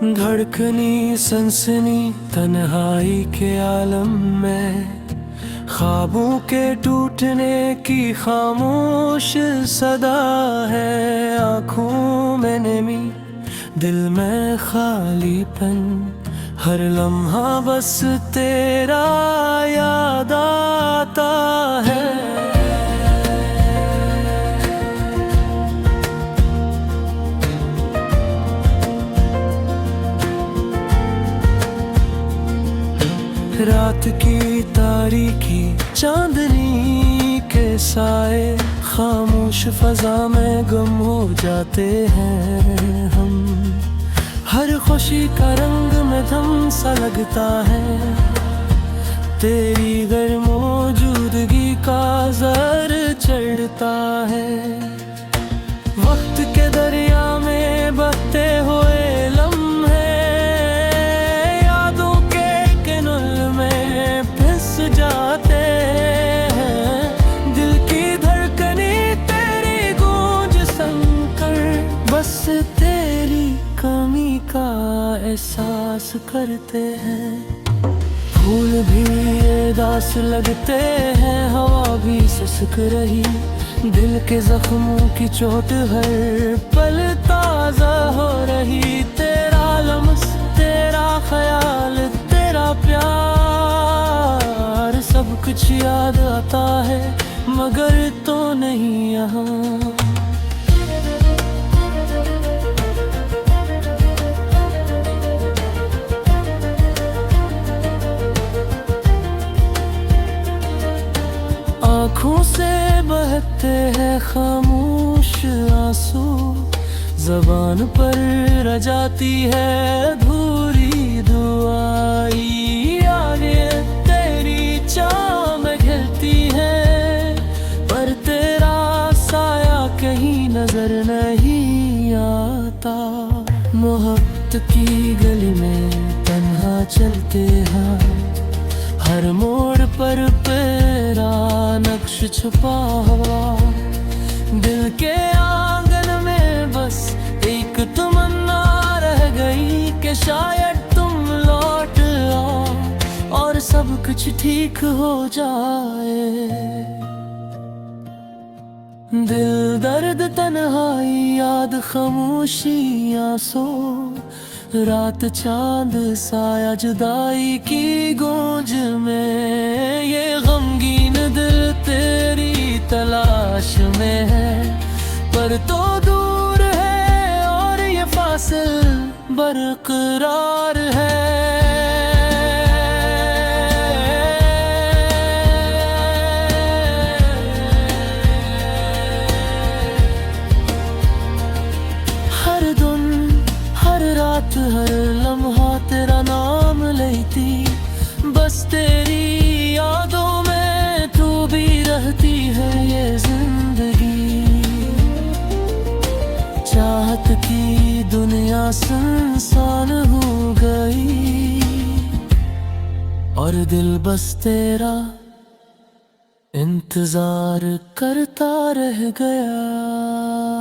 धड़कनी सनसनी तन्हाई के आलम में, ख्वाबों के टूटने की खामोश सदा है। आँखों में नमी, दिल में खालीपन, हर लम्हा बस तेरा याद आता है। रात की तारीकी चांदनी के साए, खामोश फजा में गुम हो जाते हैं हम। हर खुशी का रंग में दम सा लगता है, तेरी गैर मौजूदगी का ज़र चढ़ता है। वक्त के दरिया में बहते हुए लम्हे, यादों के किनारे में फिस जाते हैं। दिल की धड़कने तेरी गूंज संकर, बस तेरी कमी का एहसास करते हैं। फूल भी उदास लगते हैं, हवा भी सिसक रही, दिल के जख्मों की चोट हर पल ताज़ा हो रही। तेरा लम्स, तेरा ख्याल, तेरा प्यार, सब कुछ याद आता है मगर तो नहीं यहाँ। आँखों से बहते हैं खामोश आंसू, ज़बान पर रह जाती है अधूरी दुआई। आगे तेरी चाह में घिरती है, पर तेरा साया कहीं नजर नहीं आता। मोहब्बत की गली में तन्हा चलते हैं, हर मोड़ पर तेरा नक्श छुपा हुआ। दिल के आंगन में बस एक तमन्ना रह गई कि शायद तुम लौट आओ और सब कुछ ठीक हो जाए। दिल दर्द, तन्हाई, याद, खामोशी, आंसू, रात चांद साया, जुदाई की गूंज में। ये गमगीन दिल तेरी तलाश में है, पर तो दूर है और ये फासिल बरकरार है। हर लम्हा तेरा नाम लेती, बस तेरी यादों में तू भी रहती है ये जिंदगी। चाहत की दुनिया सुनसान हो गई और दिल बस तेरा इंतजार करता रह गया।